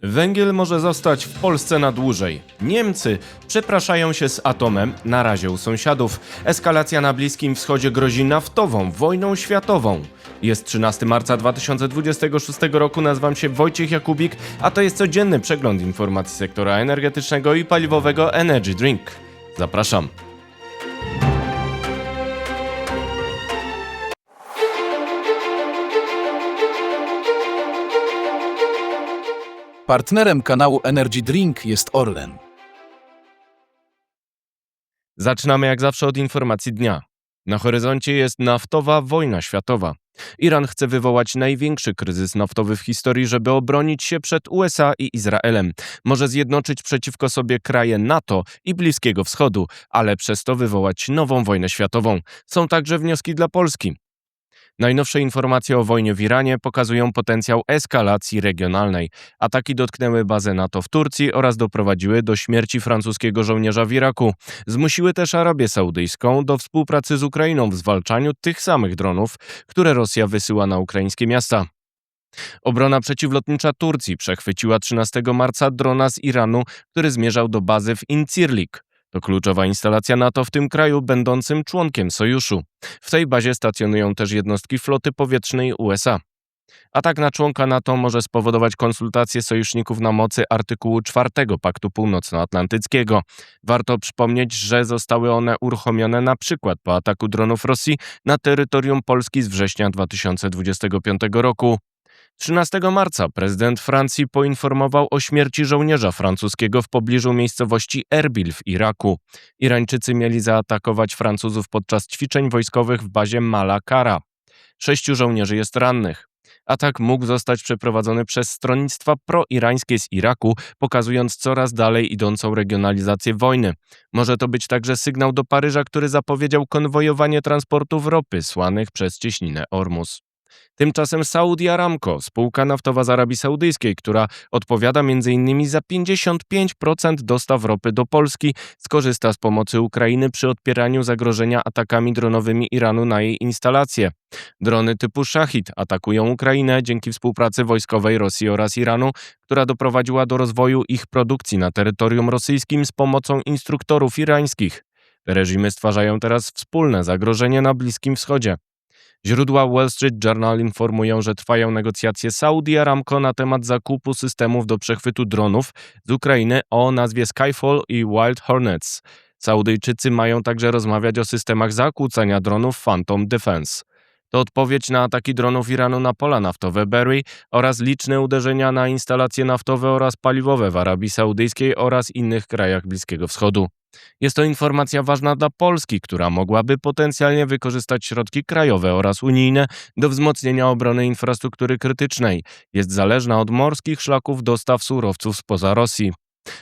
Węgiel może zostać w Polsce na dłużej. Niemcy przepraszają się z atomem, na razie u sąsiadów. Eskalacja na Bliskim Wschodzie grozi naftową wojną światową. Jest 13 marca 2026 roku, nazywam się Wojciech Jakubik, a to jest codzienny przegląd informacji sektora energetycznego i paliwowego Energy Drink. Zapraszam. Partnerem kanału Energy Drink jest Orlen. Zaczynamy jak zawsze od informacji dnia. Na horyzoncie jest naftowa wojna światowa. Iran chce wywołać największy kryzys naftowy w historii, żeby obronić się przed USA i Izraelem. Może zjednoczyć przeciwko sobie kraje NATO i Bliskiego Wschodu, ale przez to wywołać nową wojnę światową. Są także wnioski dla Polski. Najnowsze informacje o wojnie w Iranie pokazują potencjał eskalacji regionalnej. Ataki dotknęły bazę NATO w Turcji oraz doprowadziły do śmierci francuskiego żołnierza w Iraku. Zmusiły też Arabię Saudyjską do współpracy z Ukrainą w zwalczaniu tych samych dronów, które Rosja wysyła na ukraińskie miasta. Obrona przeciwlotnicza Turcji przechwyciła 13 marca drona z Iranu, który zmierzał do bazy w Incirlik. To kluczowa instalacja NATO w tym kraju, będącym członkiem sojuszu. W tej bazie stacjonują też jednostki floty powietrznej USA. Atak na członka NATO może spowodować konsultacje sojuszników na mocy artykułu 4 Paktu Północnoatlantyckiego. Warto przypomnieć, że zostały one uruchomione na przykład po ataku dronów Rosji na terytorium Polski z września 2025 roku. 13 marca prezydent Francji poinformował o śmierci żołnierza francuskiego w pobliżu miejscowości Erbil w Iraku. Irańczycy mieli zaatakować Francuzów podczas ćwiczeń wojskowych w bazie Malakara. 6 żołnierzy jest rannych. Atak mógł zostać przeprowadzony przez stronnictwa proirańskie z Iraku, pokazując coraz dalej idącą regionalizację wojny. Może to być także sygnał do Paryża, który zapowiedział konwojowanie transportów ropy słanych przez cieśninę Ormus. Tymczasem Saudi Aramco, spółka naftowa z Arabii Saudyjskiej, która odpowiada m.in. za 55% dostaw ropy do Polski, skorzysta z pomocy Ukrainy przy odpieraniu zagrożenia atakami dronowymi Iranu na jej instalacje. Drony typu Shahid atakują Ukrainę dzięki współpracy wojskowej Rosji oraz Iranu, która doprowadziła do rozwoju ich produkcji na terytorium rosyjskim z pomocą instruktorów irańskich. Te reżimy stwarzają teraz wspólne zagrożenie na Bliskim Wschodzie. Źródła Wall Street Journal informują, że trwają negocjacje Saudi Aramco na temat zakupu systemów do przechwytu dronów z Ukrainy o nazwie Skyfall i Wild Hornets. Saudyjczycy mają także rozmawiać o systemach zakłócania dronów Phantom Defense. To odpowiedź na ataki dronów Iranu na pola naftowe Berry oraz liczne uderzenia na instalacje naftowe oraz paliwowe w Arabii Saudyjskiej oraz innych krajach Bliskiego Wschodu. Jest to informacja ważna dla Polski, która mogłaby potencjalnie wykorzystać środki krajowe oraz unijne do wzmocnienia obrony infrastruktury krytycznej. Jest zależna od morskich szlaków dostaw surowców spoza Rosji.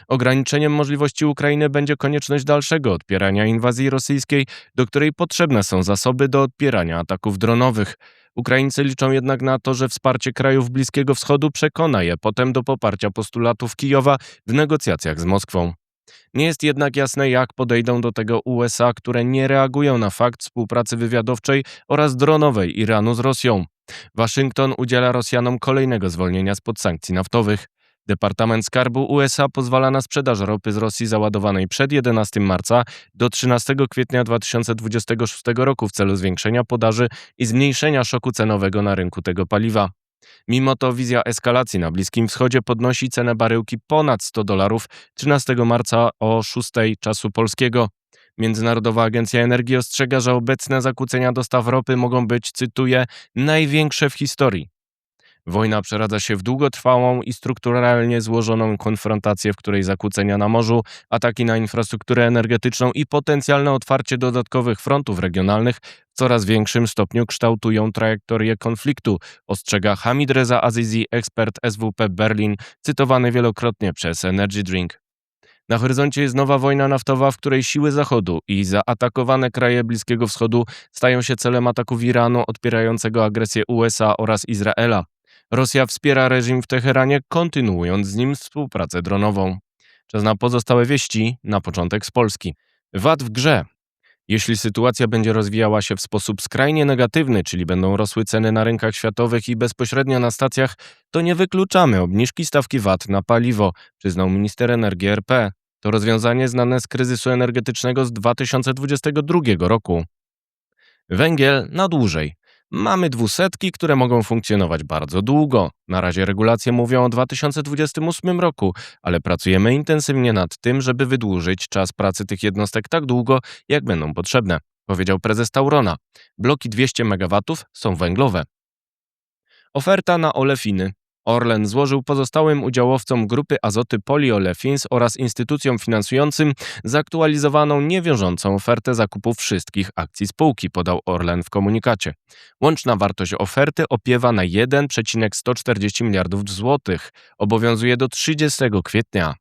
Ograniczeniem możliwości Ukrainy będzie konieczność dalszego odpierania inwazji rosyjskiej, do której potrzebne są zasoby do odpierania ataków dronowych. Ukraińcy liczą jednak na to, że wsparcie krajów Bliskiego Wschodu przekona je potem do poparcia postulatów Kijowa w negocjacjach z Moskwą. Nie jest jednak jasne, jak podejdą do tego USA, które nie reagują na fakt współpracy wywiadowczej oraz dronowej Iranu z Rosją. Waszyngton udziela Rosjanom kolejnego zwolnienia spod sankcji naftowych. Departament Skarbu USA pozwala na sprzedaż ropy z Rosji załadowanej przed 11 marca do 13 kwietnia 2026 roku w celu zwiększenia podaży i zmniejszenia szoku cenowego na rynku tego paliwa. Mimo to wizja eskalacji na Bliskim Wschodzie podnosi cenę baryłki ponad $100 13 marca o 6 czasu polskiego. Międzynarodowa Agencja Energii ostrzega, że obecne zakłócenia dostaw ropy mogą być, cytuję, największe w historii. Wojna przeradza się w długotrwałą i strukturalnie złożoną konfrontację, w której zakłócenia na morzu, ataki na infrastrukturę energetyczną i potencjalne otwarcie dodatkowych frontów regionalnych w coraz większym stopniu kształtują trajektorię konfliktu, ostrzega Hamid Reza Azizi, ekspert SWP Berlin, cytowany wielokrotnie przez Energy Drink. Na horyzoncie jest nowa wojna naftowa, w której siły Zachodu i zaatakowane kraje Bliskiego Wschodu stają się celem ataków Iranu odpierającego agresję USA oraz Izraela. Rosja wspiera reżim w Teheranie, kontynuując z nim współpracę dronową. Czas na pozostałe wieści, na początek z Polski. VAT w grze. Jeśli sytuacja będzie rozwijała się w sposób skrajnie negatywny, czyli będą rosły ceny na rynkach światowych i bezpośrednio na stacjach, to nie wykluczamy obniżki stawki VAT na paliwo, przyznał minister energii RP. To rozwiązanie znane z kryzysu energetycznego z 2022 roku. Węgiel na dłużej. Mamy 200, które mogą funkcjonować bardzo długo. Na razie regulacje mówią o 2028 roku, ale pracujemy intensywnie nad tym, żeby wydłużyć czas pracy tych jednostek tak długo, jak będą potrzebne, powiedział prezes Taurona. Bloki 200 MW są węglowe. Oferta na olefiny. Orlen złożył pozostałym udziałowcom grupy Azoty Polyolefins oraz instytucjom finansującym zaktualizowaną, niewiążącą ofertę zakupu wszystkich akcji spółki, podał Orlen w komunikacie. Łączna wartość oferty opiewa na 1,140 miliardów złotych. Obowiązuje do 30 kwietnia.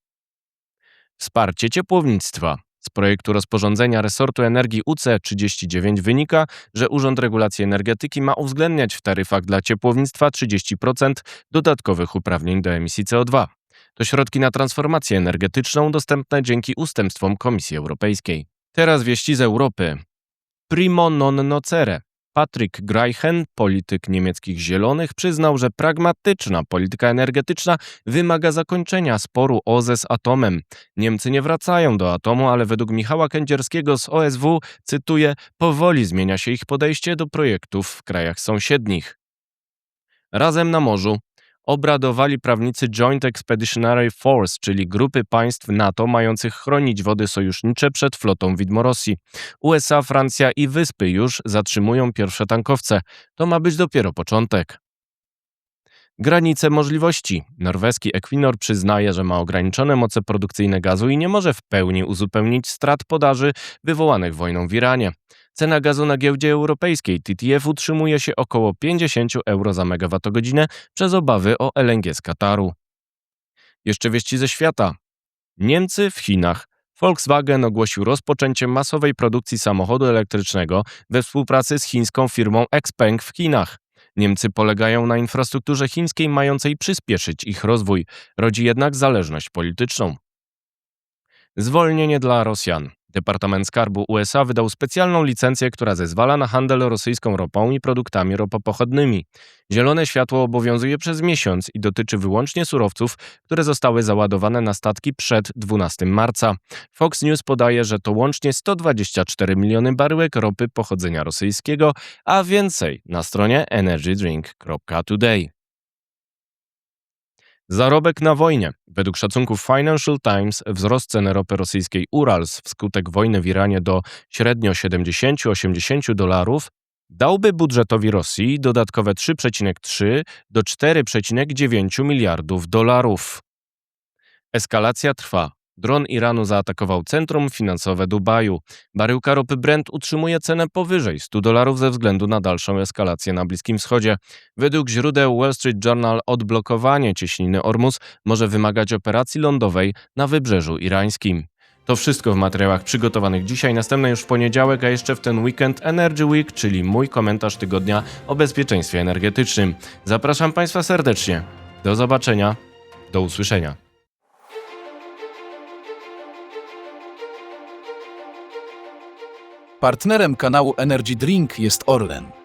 Wsparcie ciepłownictwa. Z projektu rozporządzenia resortu energii UC39 wynika, że Urząd Regulacji Energetyki ma uwzględniać w taryfach dla ciepłownictwa 30% dodatkowych uprawnień do emisji CO2. To środki na transformację energetyczną dostępne dzięki ustępstwom Komisji Europejskiej. Teraz wieści z Europy. Primo non nocere. Patrick Greichen, polityk niemieckich Zielonych, przyznał, że pragmatyczna polityka energetyczna wymaga zakończenia sporu OZE z atomem. Niemcy nie wracają do atomu, ale według Michała Kędzierskiego z OSW, cytuję, powoli zmienia się ich podejście do projektów w krajach sąsiednich. Razem na morzu. Obradowali prawnicy Joint Expeditionary Force, czyli grupy państw NATO mających chronić wody sojusznicze przed flotą widmo Rosji. USA, Francja i Wyspy już zatrzymują pierwsze tankowce. To ma być dopiero początek. Granice możliwości. Norweski Equinor przyznaje, że ma ograniczone moce produkcyjne gazu i nie może w pełni uzupełnić strat podaży wywołanych wojną w Iranie. Cena gazu na giełdzie europejskiej TTF utrzymuje się około 50 euro za megawattogodzinę przez obawy o LNG z Kataru. Jeszcze wieści ze świata. Niemcy w Chinach. Volkswagen ogłosił rozpoczęcie masowej produkcji samochodu elektrycznego we współpracy z chińską firmą Xpeng w Chinach. Niemcy polegają na infrastrukturze chińskiej mającej przyspieszyć ich rozwój, rodzi jednak zależność polityczną. Zwolnienie dla Rosjan. Departament Skarbu USA wydał specjalną licencję, która zezwala na handel rosyjską ropą i produktami ropopochodnymi. Zielone światło obowiązuje przez miesiąc i dotyczy wyłącznie surowców, które zostały załadowane na statki przed 12 marca. Fox News podaje, że to łącznie 124 miliony baryłek ropy pochodzenia rosyjskiego, a więcej na stronie energydrink.today. Zarobek na wojnie. Według szacunków Financial Times wzrost ceny ropy rosyjskiej Urals wskutek wojny w Iranie do średnio 70-80 dolarów dałby budżetowi Rosji dodatkowe 3,3 do 4,9 miliardów dolarów. Eskalacja trwa. Dron Iranu zaatakował centrum finansowe Dubaju. Baryłka ropy Brent utrzymuje cenę powyżej 100 dolarów ze względu na dalszą eskalację na Bliskim Wschodzie. Według źródeł Wall Street Journal odblokowanie cieśniny Ormus może wymagać operacji lądowej na wybrzeżu irańskim. To wszystko w materiałach przygotowanych dzisiaj, następne już w poniedziałek, a jeszcze w ten weekend Energy Week, czyli mój komentarz tygodnia o bezpieczeństwie energetycznym. Zapraszam Państwa serdecznie. Do zobaczenia. Do usłyszenia. Partnerem kanału Energy Drink jest Orlen.